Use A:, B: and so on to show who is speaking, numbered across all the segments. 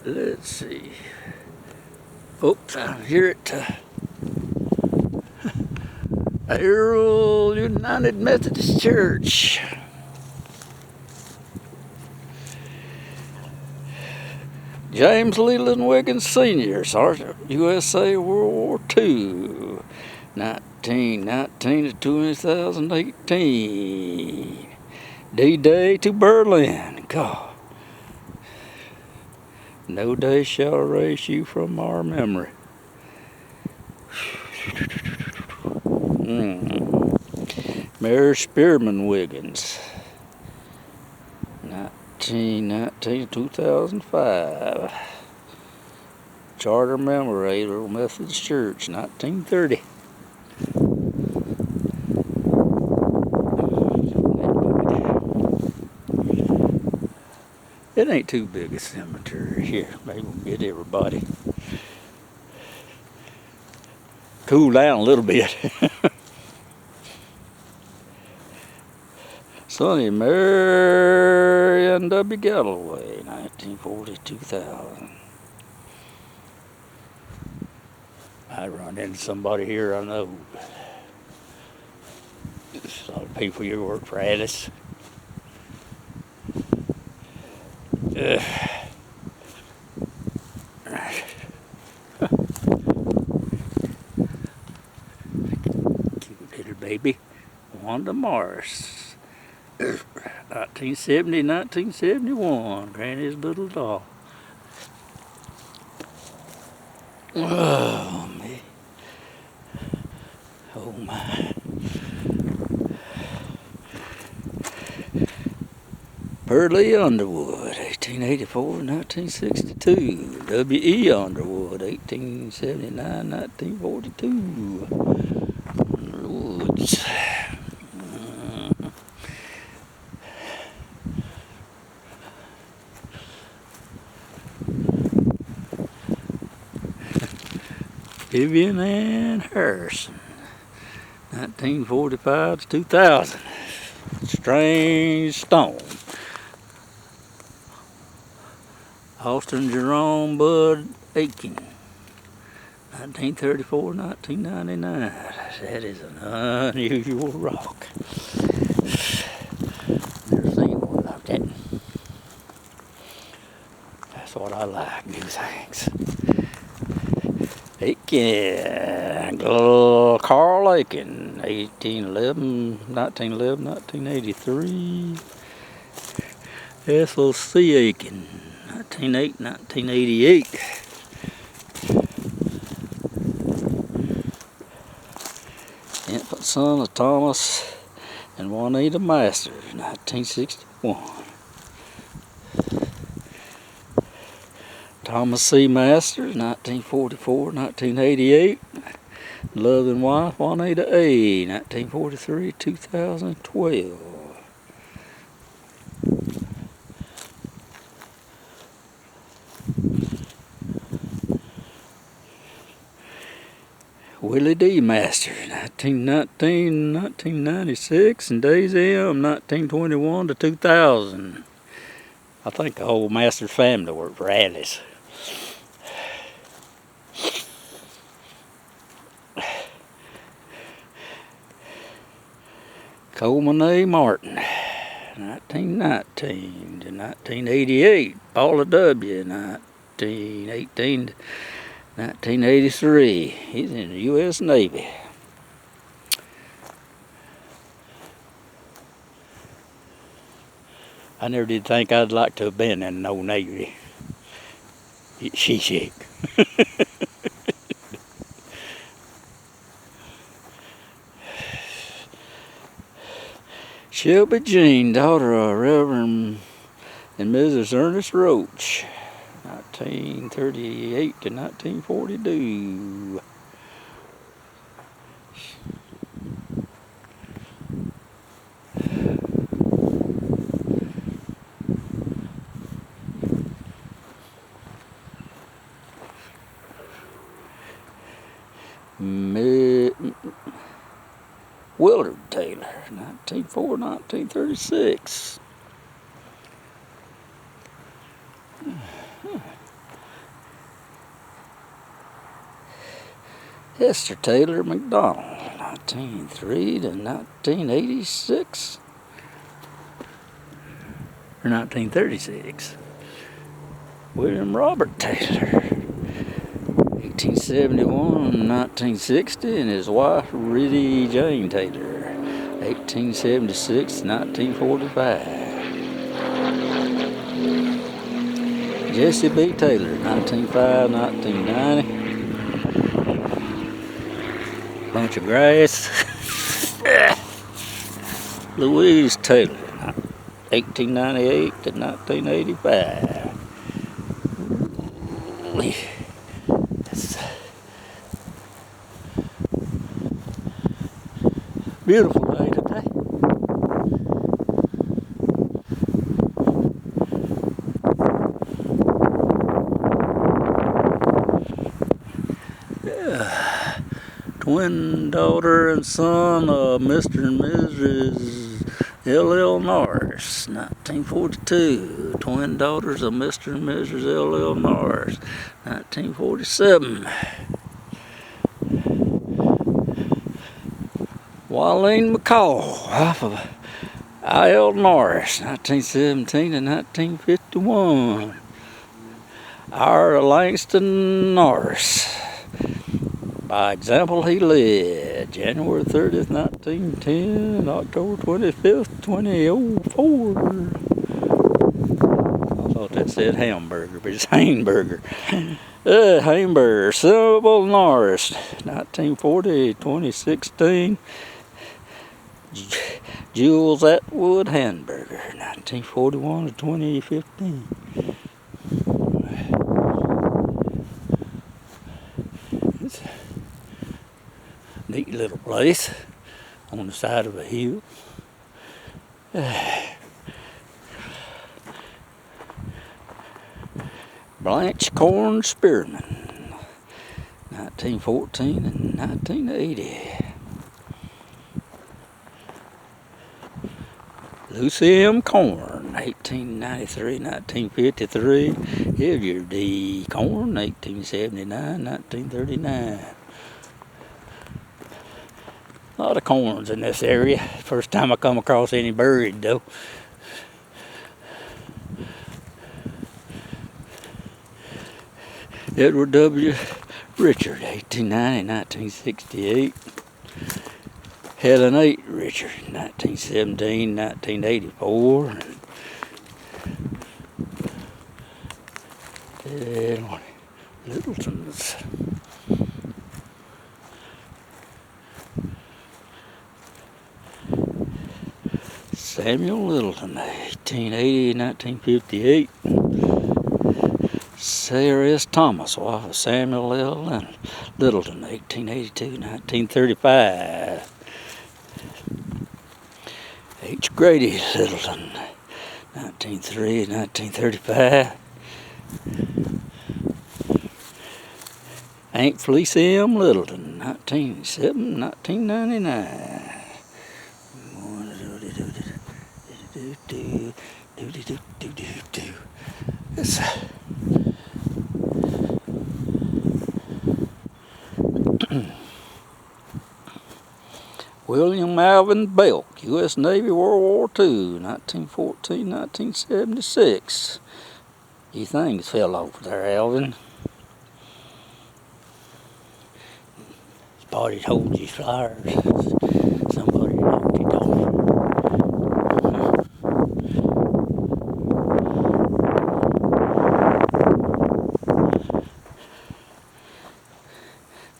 A: Let's see. Oops, I hear it. Arial United Methodist Church. James Leland Wiggins Sr., Sergeant USA World War II, 1919 to 2018. D-Day to Berlin. God. No day shall erase you from our memory. Mary Spearman Wiggins, 1919 to 2005. Charter member, Arial Methodist Church, 1930. It ain't too big a cemetery here. Maybe we'll get everybody. Cool down a little bit. Sonny Marion W. Galloway, 1940-2000. I run into somebody here I know. A lot of people here work for Alice. Cute little baby, Wanda Morris, 1970, 1971, Granny's little doll. Oh, me. Oh, my. Pearlie Underwood, 1884-1962. W.E. Underwood, 1879-1942. Underwoods. Vivian Ann Harrison, 1945-2000. Strange Stone. Austin Jerome Bud Aiken, 1934-1999. That is an unusual rock. Never seen one like that. That's what I like, new things. Aiken, Carl Aiken, 1983. Ethel C. Aiken, 1988. Infant son of Thomas and Juanita Masters, 1961. Thomas C. Masters, 1944-1988. Love and wife, Juanita A., 1943-2012. Willie D. Masters, 1919-1996, and Daisy M., 1921-2000. I think the whole Masters family worked for Alice. Coleman A. Martin, 1919-1988. Paula W., 1918-1983. He's in the U.S. Navy. I never did think I'd like to have been in no Navy. She sick. Shelby Jean, daughter of Reverend and Mrs. Ernest Roach, 1938-1942. Willard Taylor, 1904-1936. Esther Taylor McDonald, 1903 to 1986, or 1936. William Robert Taylor, 1871 1960, and his wife Riddy Jane Taylor, 1876 1945. Jesse B. Taylor, 1905 1990. Bunch of grass. Louise Taylor, 1898 to 1985. It's a beautiful day today. Twin daughter and son of Mr. and Mrs. L.L. Norris, 1942. Twin daughters of Mr. and Mrs. L.L. Norris, 1947. Wallene McCall, wife of I.L. Norris, 1917 to 1951. Ira Langston Norris. By example, he led January 30th, 1910, October 25th, 2004. I thought that said hamburger, but it's hamburger. Hamburger, Sybil Norris, 1940, 2016. Jules Atwood Hamburger, 1941 to 2015. It's a neat little place on the side of a hill. Blanche Corn Spearman, 1914 and 1980. Lucy M. Corn, 1893, 1953. Hilliard D. Corn, 1879, 1939. A lot of corns in this area. First time I come across any buried though. Edward W. Richard, 1890, 1968. Helen 8 Richard, 1917, 1984. And Littleton's. Samuel Littleton, 1880, 1958. Sarah S. Thomas, wife of Samuel L. Littleton, 1882, 1935. H. Grady Littleton, 1903, 1935. Aunt Felicia M. Littleton, 1907, 1999. It's William Alvin Belk, U.S. Navy, World War II, 1914, 1976. You things fell over there, Alvin. Somebody told you flyers. Somebody knocked it off.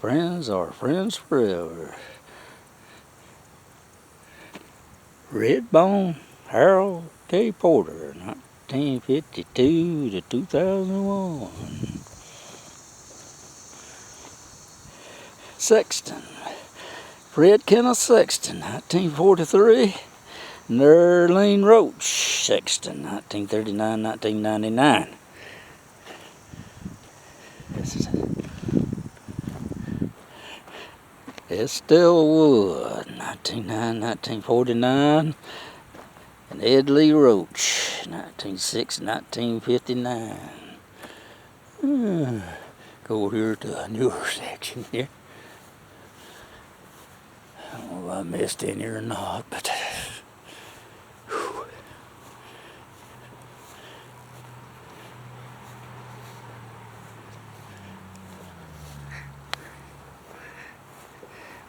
A: Friends are friends forever. Redbone Harold K. Porter, 1952 to 2001. Sexton, Fred Kenneth Sexton, 1943. Nerlene Roach Sexton, 1939, 1999. Estelle Wood, 1949, and Ed Lee Roach, 1906, 1959. Go here to a newer section here. if I missed any or not, but whew.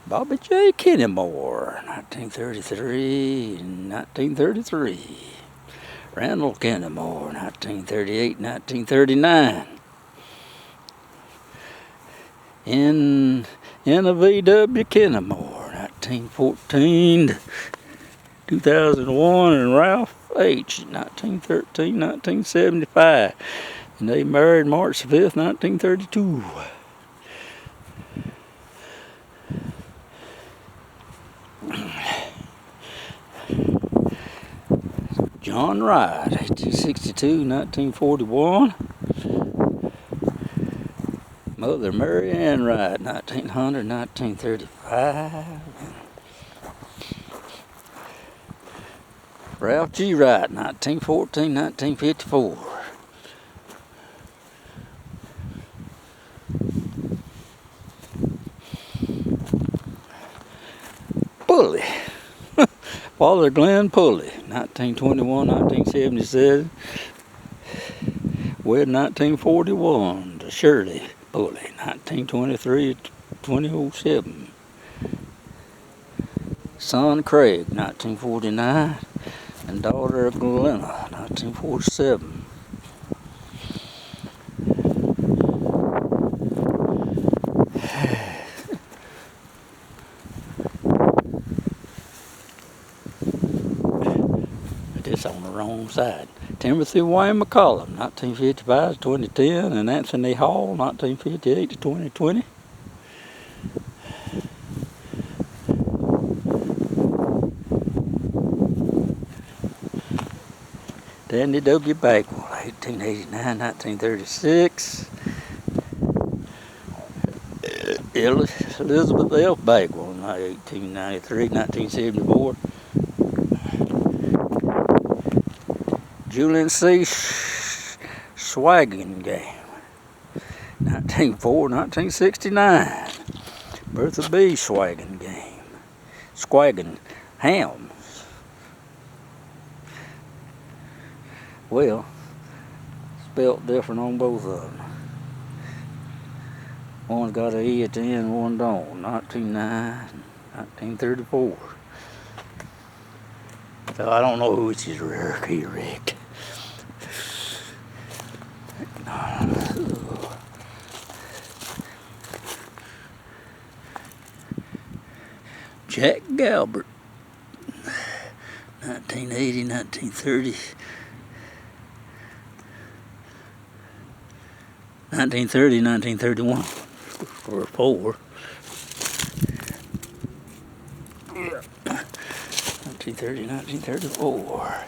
A: Bobby J. Kennemore, 1933 and 1933. Randall Kennemore, 1938, 1939. N.V.W. Kennemore, 1914 to 2001, and Ralph H., 1913, 1975. And they married March 5th, 1932. John Wright, 1862, 1941. Mother Mary Ann Wright, 1900, 1935. Ralph G. Wright, 1914, 1954. Pulley. Father Glenn Pulley, 1921, 1977. Wed 1941 to Shirley Pulley, 1923 to 2007. Son Craig, 1949, and daughter Glenna, 1947. It's on the wrong side. Timothy Wayne McCollum, 1955 to 2010, and Anthony Hall, 1958 to 2020. Danny W. Bagwell, 1889, 1936. Elizabeth L. Bagwell, 1893, 1974. Julian C. Swagengame, 1904, 1969. Bertha B. Swagengame. Ham. Well, spelt different on both of them. One's got an E at the end, one don't. 1909, 1934. So I don't know which is correct. Jack Galbert, 1980, 1930. 1930, 1931 for 4. 1930, 1934.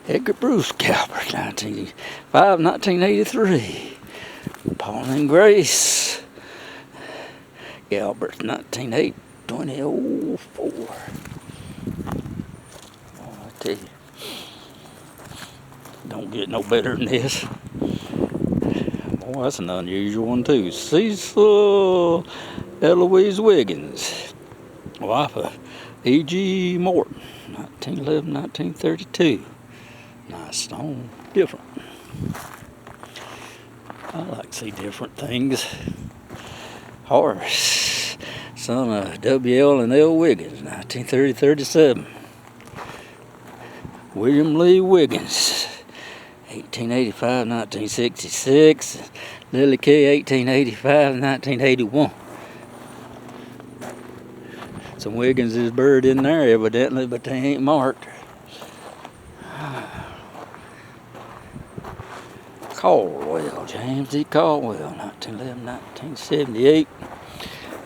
A: Edgar Bruce Galbert, 1905, 1983. Pauline Grace Galbert, 1908, 2004. Oh, I tell you, don't get no better than this. Boy, that's an unusual one too. Cecil Eloise Wiggins, wife of E.G. Morton, 1911, 1932. Nice stone, different. I like to see different things. Horace, son of W.L. and L. Wiggins, 1930-37. William Lee Wiggins, 1885, 1966. Lily Kay, 1885, 1981. Some Wiggins is buried in there evidently, but they ain't marked. Caldwell, James D. Caldwell, 1911, 1978.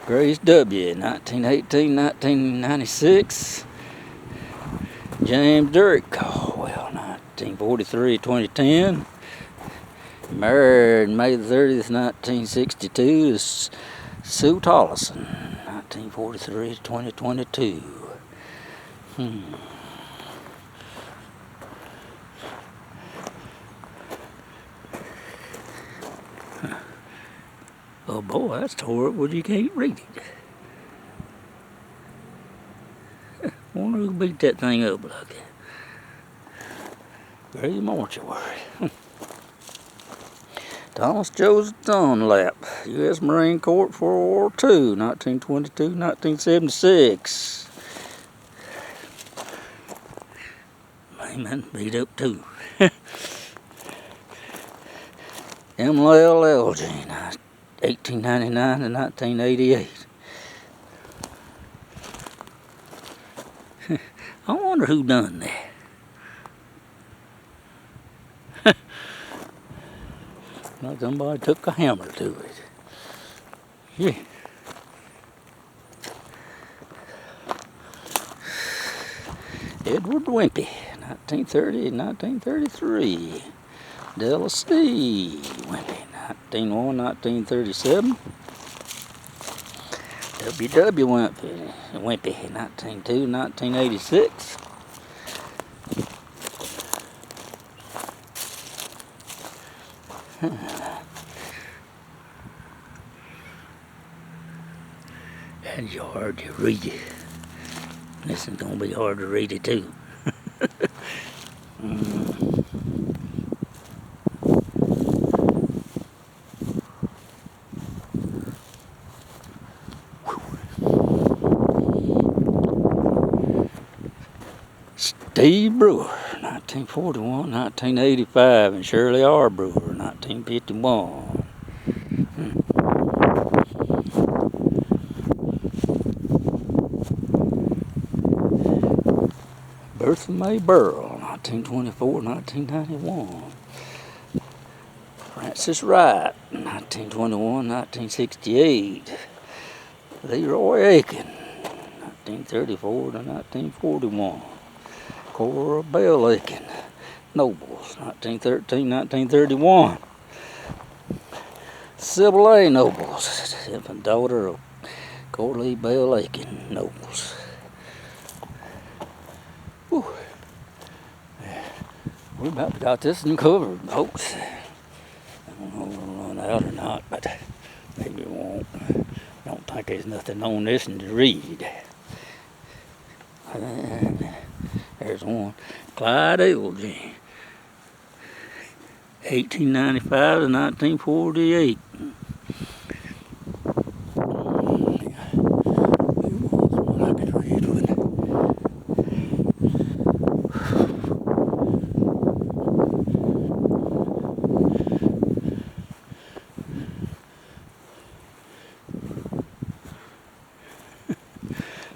A: Grace W., 1918, 1996. James Derrick Caldwell, 1943, 2010. Married May 30th, 1962 to Sue Tollison, 1943 to 2022. Oh boy, that's tore up where you can't read it. who beat that thing up like that. Great mortuary. Thomas Joseph Dunlap, U.S. Marine Corps, World War II, 1922, 1976. Man, beat up too. MLLG, 1899 to 1988. I wonder who done that. Like somebody took a hammer to it. Yeah. Edward Wimpy, 1930 and 1933. Della C. Wimpy, 1901, 1937. W.W. Wimpy, 1902, 1986. That's hard to read it. This is gonna be hard to read it too. Steve Brewer, 1941, 1985, and Shirley R. Brewer, 1951. Bertha May Burrell, 1924, 1991. Francis Wright, 1921, 1968. Leroy Aiken, 1934 to 1941. Cora Bell Aiken, Nobles, 1913, 1931. Sybil A. Nobles, infant daughter of Coralie Bell Aiken, Nobles. Whew. We about got this one covered, folks. I don't know if we'll run out or not, but maybe we won't. I don't think there's nothing on this one to read. There's one. Clyde Elgin, 1895 to 1948. I could read one.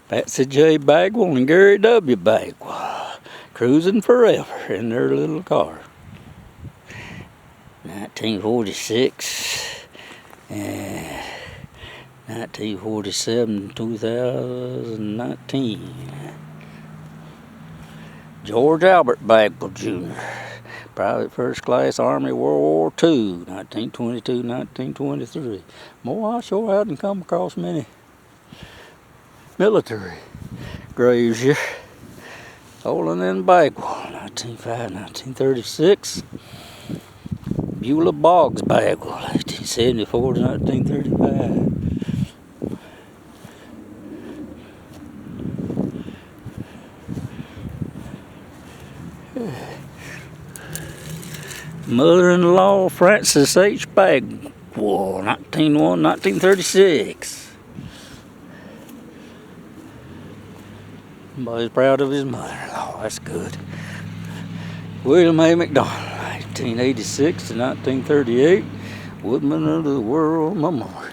A: Patsy J. Bagwell and Gary W. Bagwell, cruising forever in their little car. 1946 and 1947, 2019. George Albert Bagwell Jr., Private First Class Army, World War II, 1922, 1923. Boy, I sure hadn't come across many military graves here. Olin and Bagwell, 1905, 1936. Beulah Boggs Bagwell, 1874 to 1935. Mother-in-law Frances H. Bagwell, 1901, 1936. Somebody's proud of his mother-in-law. That's good. William A. McDonald, 1886 to 1938. Woodman of the World Memorial.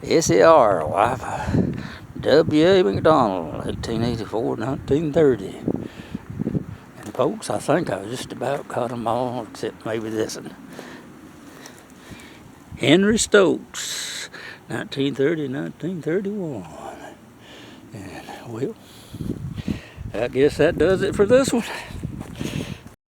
A: S.A.R., wife of W.A. McDonald, 1884 to 1930. And folks, I think I just about caught them all, except maybe this one. Henry Stokes, 1930, 1931. And, well, I guess that does it for this one.